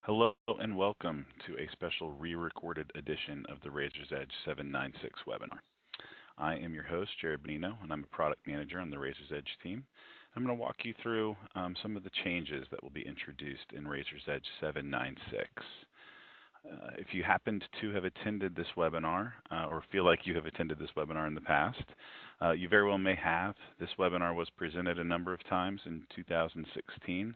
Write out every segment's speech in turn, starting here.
Hello and welcome to a special re-recorded edition of the Razor's Edge 796 webinar. I am your host, Jared Benino, and I'm a product manager on the Razor's Edge team. I'm going to walk you through some of the changes that will be introduced in Razor's Edge 796. If you happened to have attended this webinar or feel like you have attended this webinar in the past, you very well may have. This webinar was presented a number of times in 2016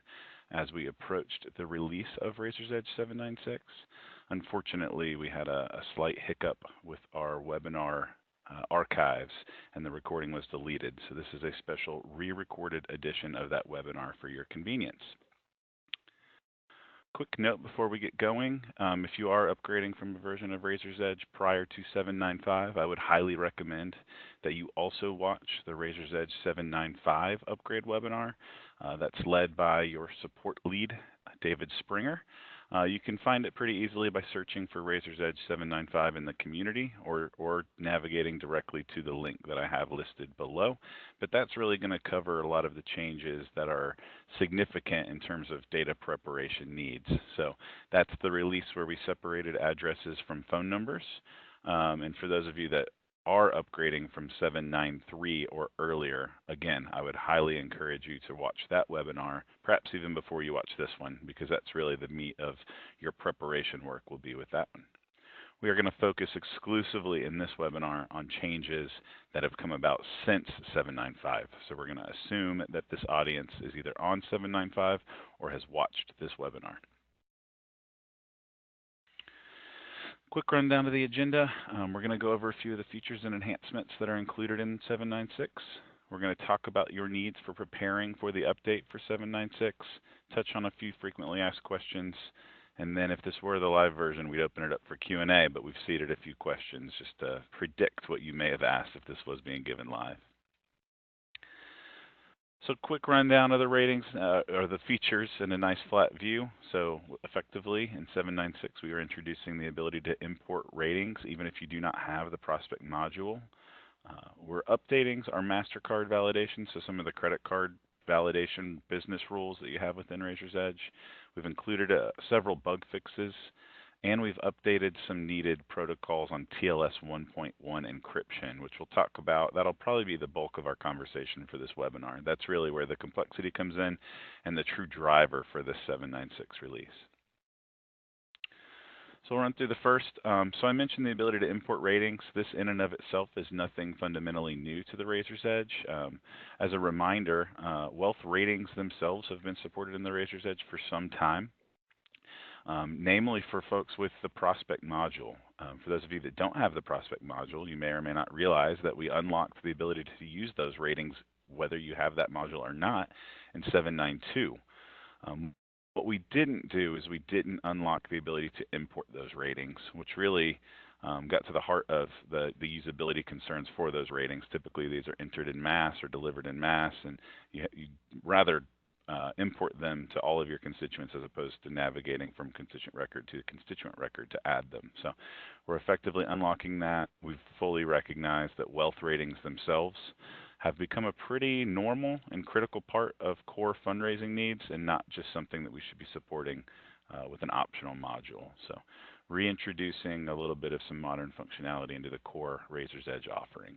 as we approached the release of Razor's Edge 796. Unfortunately, we had a slight hiccup with our webinar archives and the recording was deleted. So this is a special re-recorded edition of that webinar for your convenience. Quick note before we get going, if you are upgrading from a version of Razor's Edge prior to 795, I would highly recommend that you also watch the Razor's Edge 795 upgrade webinar. That's led by your support lead, David Springer. You can find it pretty easily by searching for Razor's Edge 795 in the community or navigating directly to the link that I have listed below. But that's really going to cover a lot of the changes that are significant in terms of data preparation needs. So that's the release where we separated addresses from phone numbers. And for those of you that are upgrading from 793 or earlier, again, I would highly encourage you to watch that webinar, perhaps even before you watch this one, because that's really the meat of your preparation work will be with that one. We are going to focus exclusively in this webinar on changes that have come about since 795. So we're going to assume that this audience is either on 795 or has watched this webinar. Quick rundown of the agenda. We're going to go over a few of the features and enhancements that are included in 796. We're going to talk about your needs for preparing for the update for 796, touch on a few frequently asked questions, and then if this were the live version, we'd open it up for Q&A, but we've seeded a few questions just to predict what you may have asked if this was being given live. So quick rundown of the ratings or the features in a nice flat view. So effectively in 796 we are introducing the ability to import ratings even if you do not have the prospect module. We're updating our MasterCard validation, so some of the credit card validation business rules that you have within Razor's Edge. We've included several bug fixes, and we've updated some needed protocols on TLS 1.1 encryption, which we'll talk about. That'll probably be the bulk of our conversation for this webinar. That's really where the complexity comes in and the true driver for this 796 release. So we'll run through the first. So I mentioned the ability to import ratings. This in and of itself is nothing fundamentally new to the Razor's Edge. As a reminder, wealth ratings themselves have been supported in the Razor's Edge for some time. Namely for folks with the prospect module. For those of you that don't have the prospect module, you may or may not realize that we unlocked the ability to use those ratings whether you have that module or not in 792. What we didn't do is we didn't unlock the ability to import those ratings, which really got to the heart of the usability concerns for those ratings. Typically these are entered in mass or delivered in mass, and you rather import them to all of your constituents as opposed to navigating from constituent record to constituent record to add them. So we're effectively unlocking that. We've fully recognized that wealth ratings themselves have become a pretty normal and critical part of core fundraising needs and not just something that we should be supporting with an optional module. So reintroducing a little bit of some modern functionality into the core Razor's Edge offering.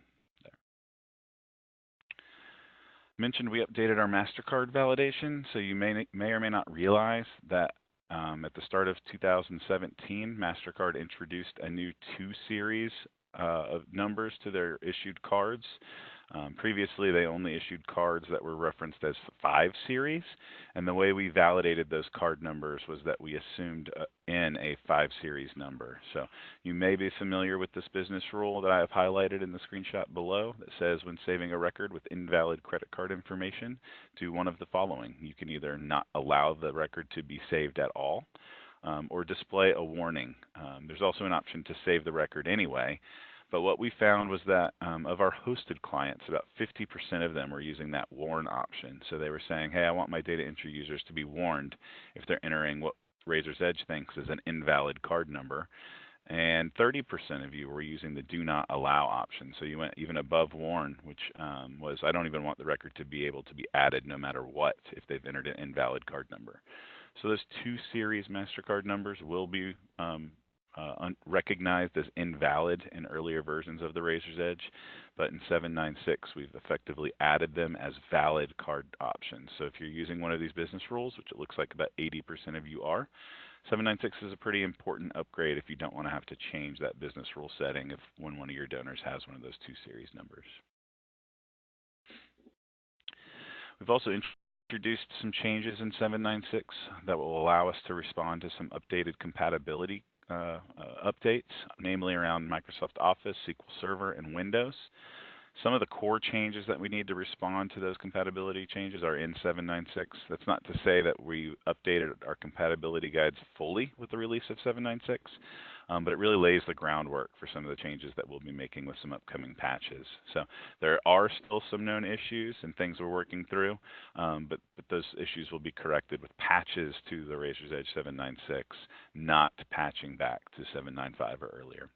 Mentioned we updated our MasterCard validation, so you may or may not realize that at the start of 2017, MasterCard introduced a new 2 series of numbers to their issued cards. Previously, they only issued cards that were referenced as 5 series, and the way we validated those card numbers was that we assumed in a 5 series number. So you may be familiar with this business rule that I have highlighted in the screenshot below that says when saving a record with invalid credit card information, do one of the following. You can either not allow the record to be saved at all, or display a warning. There's also an option to save the record anyway. But what we found was that of our hosted clients, about 50% of them were using that warn option. So they were saying, hey, I want my data entry users to be warned if they're entering what Razor's Edge thinks is an invalid card number. And 30% of you were using the do not allow option. So you went even above warn, which was I don't even want the record to be able to be added no matter what if they've entered an invalid card number. So those 2 series MasterCard numbers will be recognized as invalid in earlier versions of the Razor's Edge, but in 796 we've effectively added them as valid card options. So if you're using one of these business rules, which it looks like about 80% of you are, 796 is a pretty important upgrade if you don't want to have to change that business rule setting when one of your donors has one of those 2 series numbers. We've also introduced some changes in 796 that will allow us to respond to some updated compatibility updates, namely around Microsoft Office, SQL Server, and Windows. Some of the core changes that we need to respond to those compatibility changes are in 796. That's not to say that we updated our compatibility guides fully with the release of 796, but it really lays the groundwork for some of the changes that we'll be making with some upcoming patches. So there are still some known issues and things we're working through, but those issues will be corrected with patches to the Razor's Edge 796, not patching back to 795 or earlier.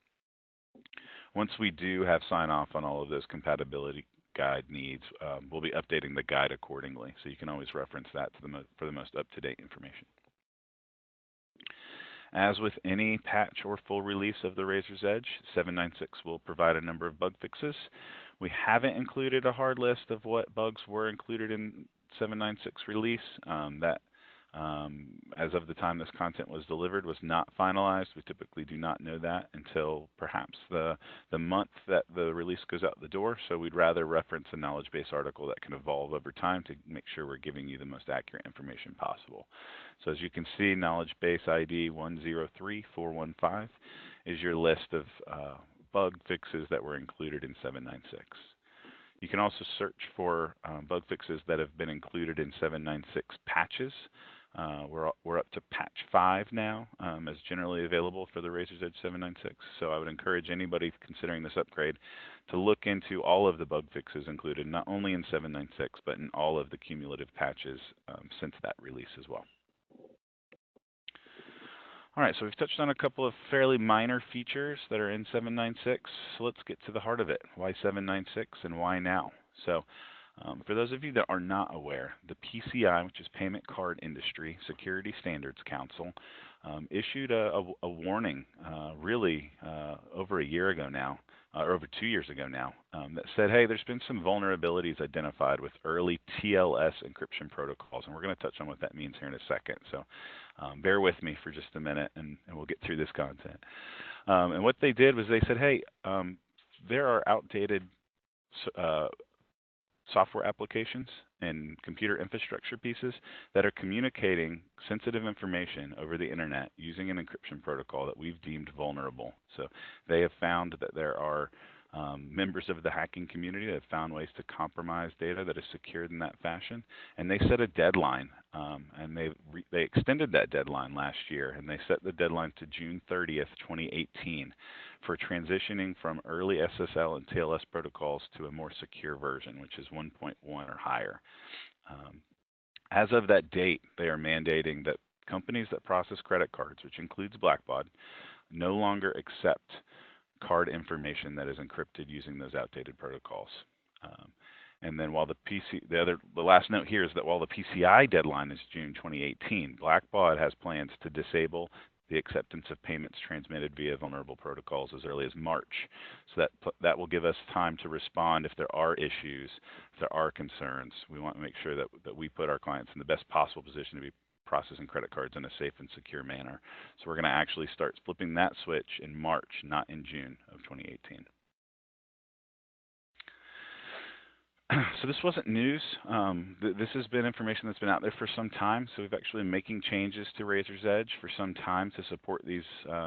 Once we do have sign-off on all of those compatibility guide needs, we'll be updating the guide accordingly. So you can always reference that for the most up-to-date information. As with any patch or full release of the Razor's Edge, 796 will provide a number of bug fixes. We haven't included a hard list of what bugs were included in 796 release. As of the time this content was delivered, was not finalized. We typically do not know that until perhaps the month that the release goes out the door. So we'd rather reference a knowledge base article that can evolve over time to make sure we're giving you the most accurate information possible. So as you can see, knowledge base ID 103415 is your list of bug fixes that were included in 796. You can also search for bug fixes that have been included in 796 patches. We're up to patch 5 now, as generally available for the Razor's Edge 796. So I would encourage anybody considering this upgrade to look into all of the bug fixes included, not only in 796, but in all of the cumulative patches since that release as well. All right, so we've touched on a couple of fairly minor features that are in 796. So let's get to the heart of it. Why 796 and why now? So for those of you that are not aware, the PCI, which is Payment Card Industry Security Standards Council, issued a warning really over a year ago now, or over 2 years ago now, that said, hey, there's been some vulnerabilities identified with early TLS encryption protocols, and we're going to touch on what that means here in a second. So bear with me for just a minute, and we'll get through this content. And what they did was they said, hey, there are outdated software applications and computer infrastructure pieces that are communicating sensitive information over the internet using an encryption protocol that we've deemed vulnerable. So they have found that there are members of the hacking community that have found ways to compromise data that is secured in that fashion, and they set a deadline, and they extended that deadline last year, and they set the deadline to June 30th, 2018 for transitioning from early SSL and TLS protocols to a more secure version, which is 1.1 or higher. As of that date, they are mandating that companies that process credit cards, which includes Blackbaud, no longer accept card information that is encrypted using those outdated protocols. And then while the last note here is that while the PCI deadline is June 2018, Blackbaud has plans to disable the acceptance of payments transmitted via vulnerable protocols as early as March. So that will give us time to respond if there are issues, if there are concerns. We want to make sure that we put our clients in the best possible position to be processing credit cards in a safe and secure manner. So we're going to actually start flipping that switch in March, not in June of 2018. So this wasn't news. This has been information that's been out there for some time. So we've actually been making changes to Razor's Edge for some time to support these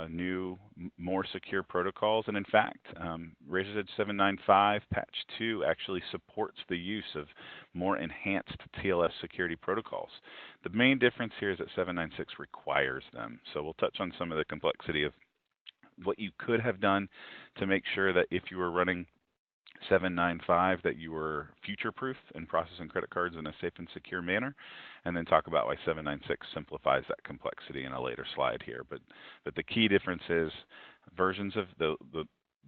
new, more secure protocols. And in fact, Razor's Edge 795 patch 2 actually supports the use of more enhanced TLS security protocols. The main difference here is that 796 requires them. So we'll touch on some of the complexity of what you could have done to make sure that if you were running 795 that you were future-proof in processing credit cards in a safe and secure manner, and then talk about why 796 simplifies that complexity in a later slide here. But the key difference is versions of the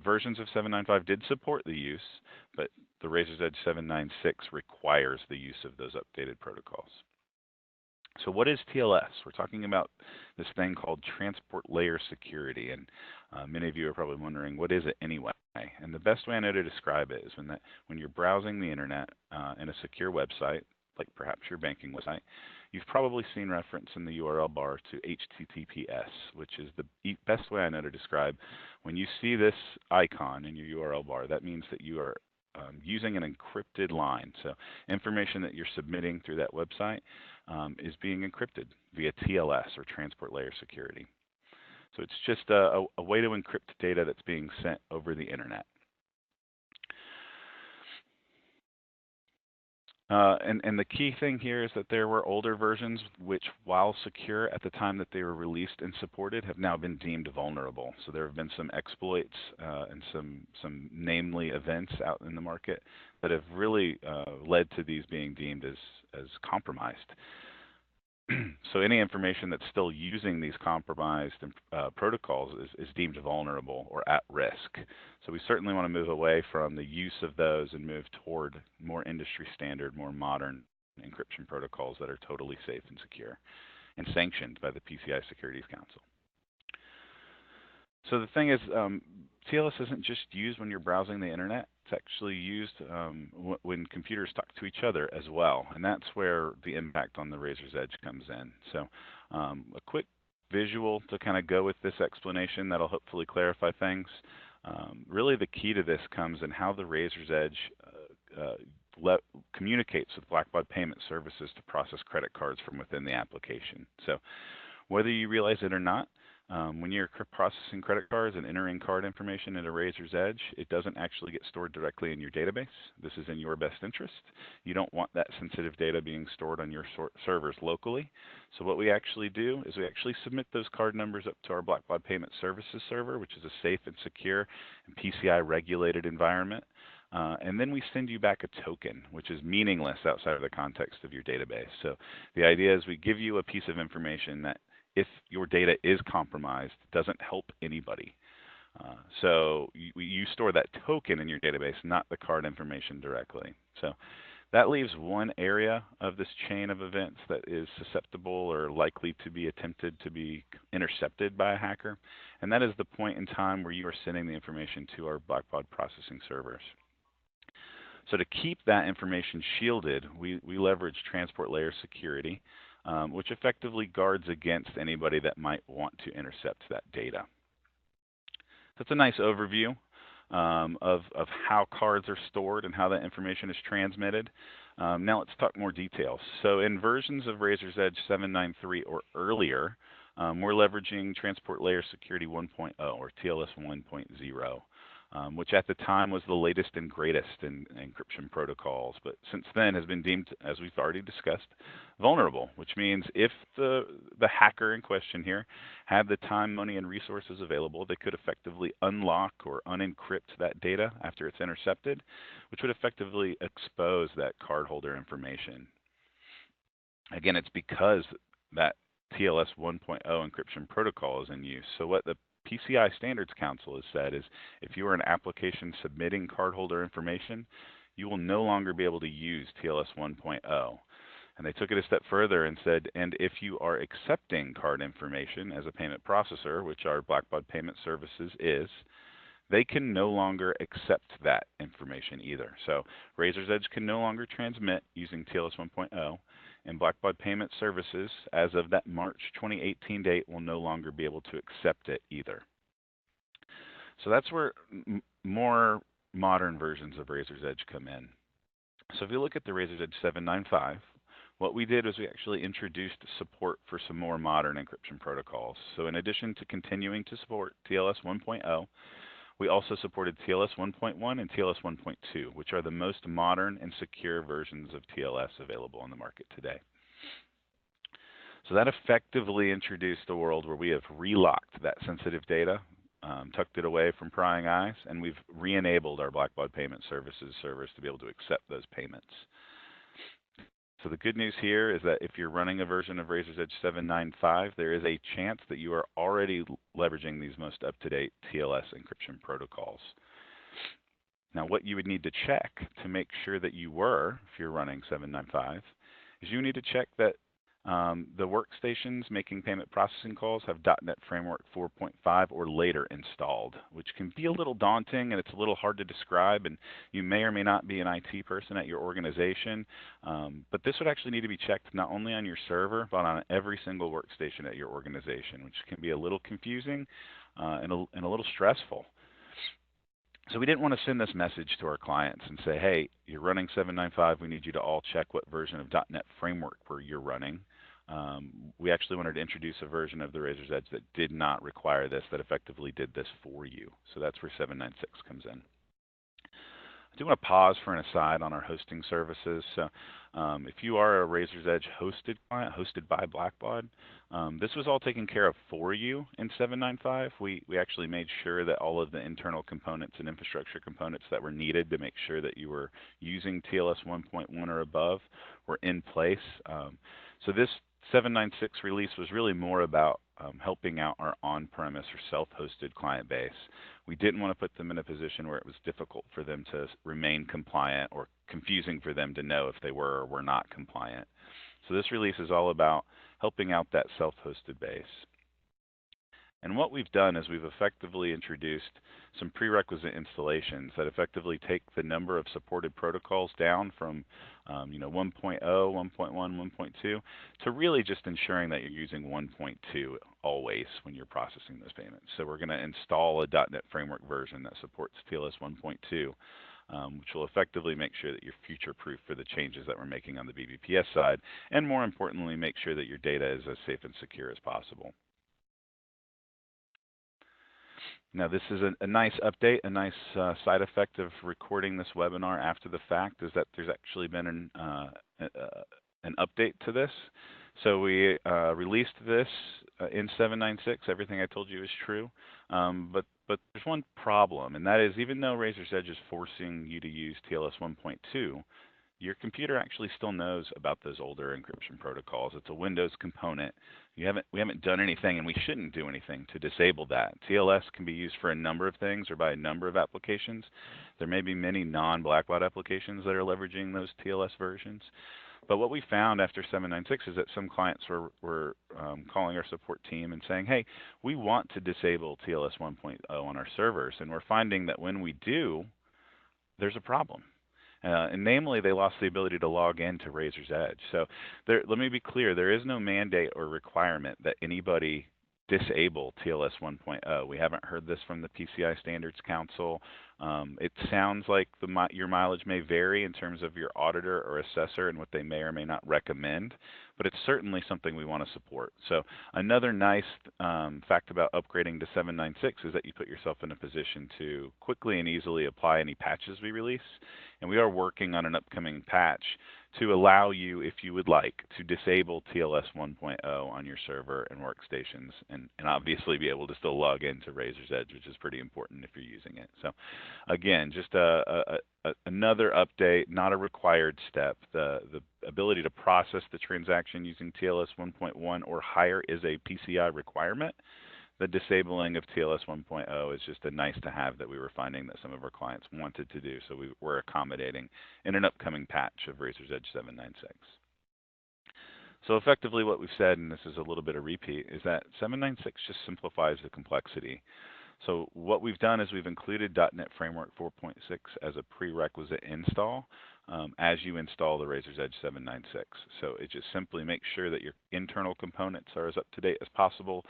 versions of 795 did support the use, but the Razor's Edge 796 requires the use of those updated protocols. So what is TLS? We're talking about this thing called transport layer security, and many of you are probably wondering, what is it anyway? And the best way I know to describe it is when you're browsing the internet in a secure website, like perhaps your banking website, you've probably seen reference in the URL bar to HTTPS, which is the best way I know to describe. When you see this icon in your URL bar, that means that you are using an encrypted line. So information that you're submitting through that website is being encrypted via TLS, or transport layer security. So it's just a way to encrypt data that's being sent over the internet. And the key thing here is that there were older versions which, while secure at the time that they were released and supported, have now been deemed vulnerable. So there have been some exploits and some namely events out in the market that have really led to these being deemed as compromised. So any information that's still using these compromised protocols is deemed vulnerable or at risk. So we certainly want to move away from the use of those and move toward more industry standard, more modern encryption protocols that are totally safe and secure and sanctioned by the PCI Securities Council. So the thing is, TLS isn't just used when you're browsing the internet. It's actually used when computers talk to each other as well, and that's where the impact on the Razor's Edge comes in. So a quick visual to kind of go with this explanation that'll hopefully clarify things. Really the key to this comes in how the Razor's Edge communicates with Blackbaud Payment Services to process credit cards from within the application. So whether you realize it or not, when you're processing credit cards and entering card information into Razor's Edge, it doesn't actually get stored directly in your database. This is in your best interest. You don't want that sensitive data being stored on your servers locally. So what we actually do is we actually submit those card numbers up to our Blackbaud Payment Services server, which is a safe and secure and PCI regulated environment. And then we send you back a token, which is meaningless outside of the context of your database. So the idea is we give you a piece of information that, if your data is compromised, doesn't help anybody. So you store that token in your database, not the card information directly. So that leaves one area of this chain of events that is susceptible or likely to be attempted to be intercepted by a hacker, and that is the point in time where you are sending the information to our Blackbaud processing servers. So to keep that information shielded, we leverage transport layer security, which effectively guards against anybody that might want to intercept that data. That's a nice overview of how cards are stored and how that information is transmitted. Now let's talk more details. So in versions of Razor's Edge 7.9.3 or earlier, we're leveraging Transport Layer Security 1.0 or TLS 1.0. Which at the time was the latest and greatest in encryption protocols, but since then has been deemed, as we've already discussed, vulnerable, which means if the hacker in question here had the time, money, and resources available, they could effectively unlock or unencrypt that data after it's intercepted, which would effectively expose that cardholder information. Again, it's because that TLS 1.0 encryption protocol is in use. So what the PCI Standards Council has said is if you are an application submitting cardholder information, you will no longer be able to use TLS 1.0. And they took it a step further and said, and if you are accepting card information as a payment processor, which our Blackbaud Payment Services is, they can no longer accept that information either. So Razor's Edge can no longer transmit using TLS 1.0. And Blackbaud Payment Services, as of that March 2018 date, will no longer be able to accept it either. So that's where more modern versions of Razor's Edge come in. So if you look at the Razor's Edge 7.9.5, what we did was we actually introduced support for some more modern encryption protocols. So in addition to continuing to support TLS 1.0, we also supported TLS 1.1 and TLS 1.2, which are the most modern and secure versions of TLS available on the market today. So that effectively introduced a world where we have relocked that sensitive data, tucked it away from prying eyes, and we've re-enabled our Blackbaud Payment Services servers to be able to accept those payments. So the good news here is that if you're running a version of Razor's Edge 7.9.5, there is a chance that you are already leveraging these most up-to-date TLS encryption protocols. Now what you would need to check to make sure that you were, if you're running 7.9.5, is you need to check that The workstations making payment processing calls have .NET Framework 4.5 or later installed, which can be a little daunting and it's a little hard to describe, and you may or may not be an IT person at your organization, but this would actually need to be checked not only on your server, but on every single workstation at your organization, which can be a little confusing and a little stressful. So we didn't want to send this message to our clients and say, hey, you're running 795, we need you to all check what version of .NET Framework you're running. We actually wanted to introduce a version of the Razor's Edge that did not require this, that effectively did this for you. So that's where 796 comes in. I do want to pause for an aside on our hosting services. So if you are a Razor's Edge hosted client, hosted by Blackbaud, this was all taken care of for you in 795. We actually made sure that all of the internal components and infrastructure components that were needed to make sure that you were using TLS 1.1 or above were in place. So this 796 release was really more about helping out our on-premise or self-hosted client base. We didn't want to put them in a position where it was difficult for them to remain compliant or confusing for them to know if they were or were not compliant. So this release is all about helping out that self-hosted base. And what we've done is we've effectively introduced some prerequisite installations that effectively take the number of supported protocols down from 1.0, 1.1, 1.2 to really just ensuring that you're using 1.2 always when you're processing those payments. So we're going to install a .NET Framework version that supports TLS 1.2, which will effectively make sure that you're future-proof for the changes that we're making on the BBPS side, and more importantly, make sure that your data is as safe and secure as possible. Now, this is a nice update. A nice side effect of recording this webinar after the fact is that there's actually been an update to this. So we released this in 796. Everything I told you is true. But there's one problem, and that is even though Razor's Edge is forcing you to use TLS 1.2, your computer actually still knows about those older encryption protocols. It's a Windows component. We haven't done anything, and we shouldn't do anything to disable that. TLS can be used for a number of things or by a number of applications. There may be many non-Blackbaud applications that are leveraging those TLS versions. But what we found after 796 is that some clients were calling our support team and saying, hey, we want to disable TLS 1.0 on our servers. And we're finding that when we do, there's a problem. And namely, they lost the ability to log into Razor's Edge. So let me be clear, there is no mandate or requirement that anybody disable TLS 1.0. We haven't heard this from the PCI Standards Council. It sounds like your mileage may vary in terms of your auditor or assessor and what they may or may not recommend, but it's certainly something we want to support. So another nice fact about upgrading to 796 is that you put yourself in a position to quickly and easily apply any patches we release. And we are working on an upcoming patch to allow you, if you would like, to disable TLS 1.0 on your server and workstations and obviously be able to still log into Razor's Edge, which is pretty important if you're using it. So again, just another update, not a required step. The ability to process the transaction using TLS 1.1 or higher is a PCI requirement. The disabling of TLS 1.0 is just a nice to have that we were finding that some of our clients wanted to do, so we're accommodating in an upcoming patch of Razor's Edge 796. So effectively what we've said, and this is a little bit of repeat, is that 796 just simplifies the complexity. So what we've done is we've included .NET Framework 4.6 as a prerequisite install as you install the Razor's Edge 796. So it just simply makes sure that your internal components are as up to date as possible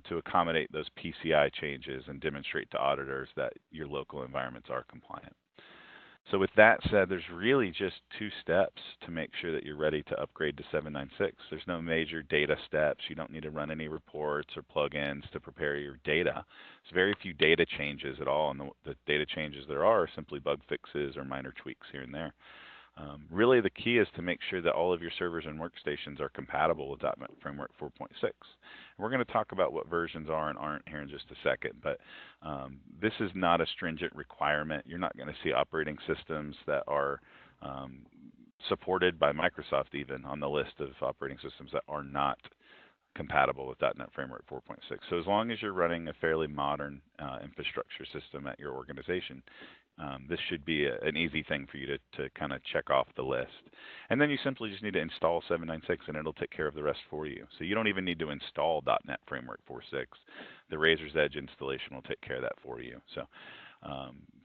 to accommodate those PCI changes and demonstrate to auditors that your local environments are compliant. So with that said, there's really just two steps to make sure that you're ready to upgrade to 796. There's no major data steps. You don't need to run any reports or plugins to prepare your data. There's very few data changes at all, and the data changes there are simply bug fixes or minor tweaks here and there. Really, the key is to make sure that all of your servers and workstations are compatible with .NET Framework 4.6. We're going to talk about what versions are and aren't here in just a second, but this is not a stringent requirement. You're not going to see operating systems that are supported by Microsoft even on the list of operating systems that are not compatible with .NET Framework 4.6. So as long as you're running a fairly modern infrastructure system at your organization, This should be an easy thing for you to kind of check off the list. And then you simply just need to install 796 and it'll take care of the rest for you. So you don't even need to install .NET Framework 4.6. The Razor's Edge installation will take care of that for you. So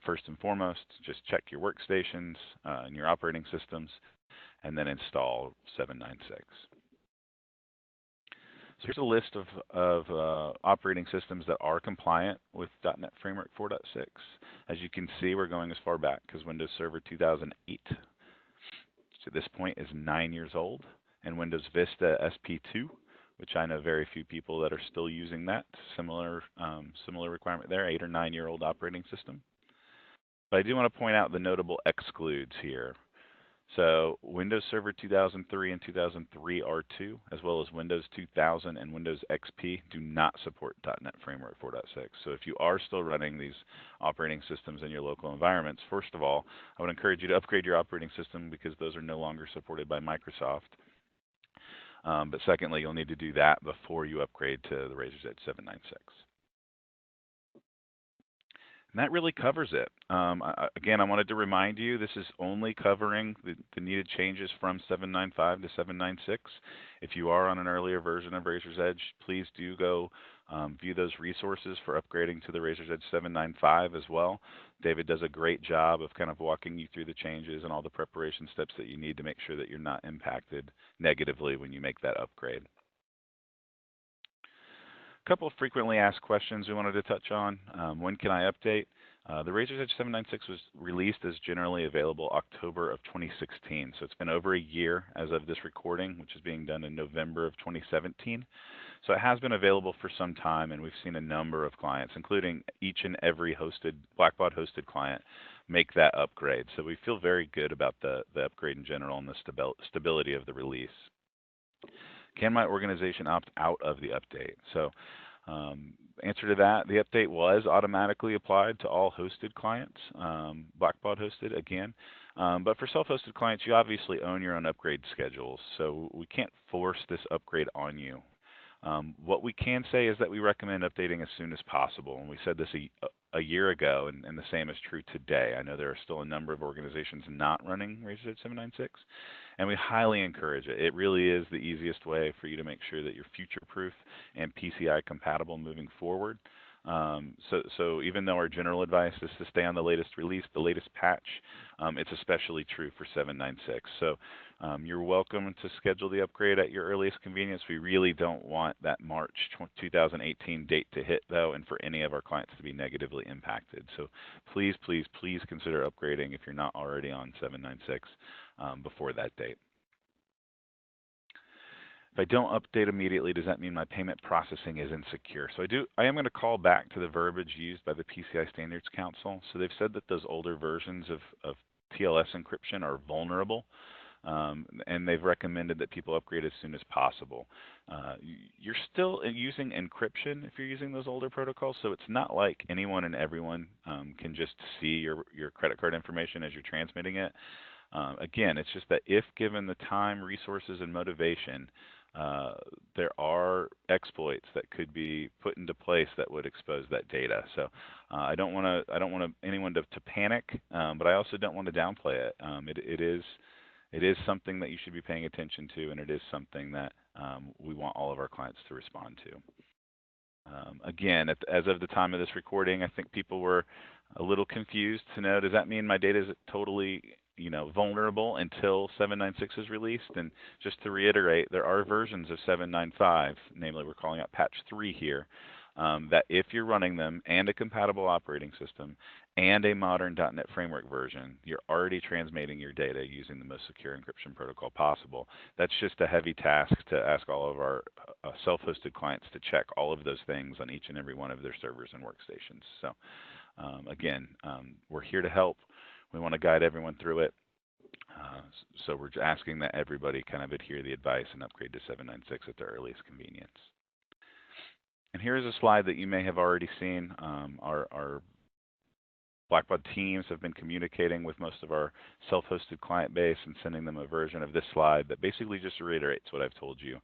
first and foremost, just check your workstations and your operating systems, and then install 796. So here's a list of operating systems that are compliant with .NET Framework 4.6. As you can see, we're going as far back as Windows Server 2008. So this point is 9 years old, and Windows Vista SP2, which I know very few people that are still using that. Similar requirement there, 8 or 9 year old operating system. But I do want to point out the notable excludes here. So Windows Server 2003 and 2003 R2, as well as Windows 2000 and Windows XP, do not support .NET Framework 4.6. So if you are still running these operating systems in your local environments, first of all, I would encourage you to upgrade your operating system because those are no longer supported by Microsoft. But secondly, you'll need to do that before you upgrade to the Razor's Edge 796. And that really covers it. Again, I wanted to remind you, this is only covering the needed changes from 795 to 796. If you are on an earlier version of Razor's Edge, please do go view those resources for upgrading to the Razor's Edge 795 as well. David does a great job of kind of walking you through the changes and all the preparation steps that you need to make sure that you're not impacted negatively when you make that upgrade. A couple of frequently asked questions we wanted to touch on. When can I update? The Razor's Edge 796 was released as generally available October of 2016. So it's been over a year as of this recording, which is being done in November of 2017. So it has been available for some time, and we've seen a number of clients, including each and every Blackbaud hosted client, make that upgrade. So we feel very good about the upgrade in general and the stability of the release. Can my organization opt out of the update? So answer to that, the update was automatically applied to all hosted clients, Blackbaud hosted again. But for self-hosted clients, you obviously own your own upgrade schedules, so we can't force this upgrade on you. What we can say is that we recommend updating as soon as possible, and we said this a year ago, and the same is true today. I know there are still a number of organizations not running Razor's Edge 796, and we highly encourage it. It really is the easiest way for you to make sure that you're future-proof and PCI compatible moving forward. So even though our general advice is to stay on the latest release, the latest patch, it's especially true for 796. So you're welcome to schedule the upgrade at your earliest convenience. We really don't want that March 2018 date to hit, though, and for any of our clients to be negatively impacted. So please, please, please consider upgrading if you're not already on 796 before that date. If I don't update immediately, does that mean my payment processing is insecure? So I am going to call back to the verbiage used by the PCI Standards Council. So they've said that those older versions of TLS encryption are vulnerable, and they've recommended that people upgrade as soon as possible. You're still using encryption if you're using those older protocols, so it's not like anyone and everyone can just see your credit card information as you're transmitting it. Again, it's just that if given the time, resources, and motivation, there are exploits that could be put into place that would expose that data. So I don't want anyone to panic, but I also don't want to downplay it. It is something that you should be paying attention to, and it is something that we want all of our clients to respond to. Again, as of the time of this recording, I think people were a little confused to know, does that mean my data is totally vulnerable until 796 is released? And just to reiterate, there are versions of 795, namely we're calling out patch 3 here, that if you're running them and a compatible operating system and a modern .NET Framework version, you're already transmitting your data using the most secure encryption protocol possible. That's just a heavy task to ask all of our self-hosted clients to check all of those things on each and every one of their servers and workstations. So again, we're here to help. We want to guide everyone through it. So we're asking that everybody kind of adhere to the advice and upgrade to 796 at their earliest convenience. And here's a slide that you may have already seen. Our Blackbaud teams have been communicating with most of our self-hosted client base and sending them a version of this slide that basically just reiterates what I've told you.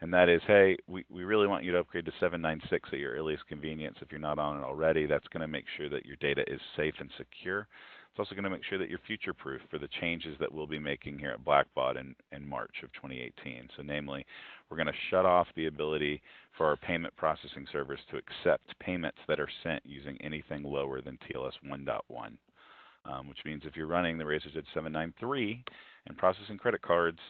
And that is, hey, we really want you to upgrade to 796 at your earliest convenience if you're not on it already. That's going to make sure that your data is safe and secure. It's also going to make sure that you're future-proof for the changes that we'll be making here at Blackbaud in March of 2018. So namely, we're going to shut off the ability for our payment processing servers to accept payments that are sent using anything lower than TLS 1.1. Which means if you're running the Razor's Edge 793 and processing credit cards,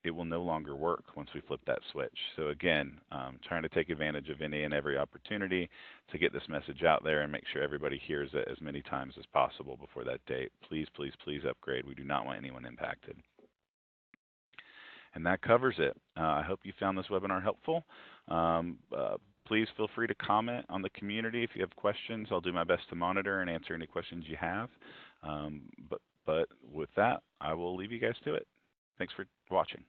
it will no longer work once we flip that switch. So again, trying to take advantage of any and every opportunity to get this message out there and make sure everybody hears it as many times as possible before that date. Please, please, please upgrade. We do not want anyone impacted. And that covers it. I hope you found this webinar helpful. Please feel free to comment on the community if you have questions. I'll do my best to monitor and answer any questions you have. But with that, I will leave you guys to it. Thanks for watching.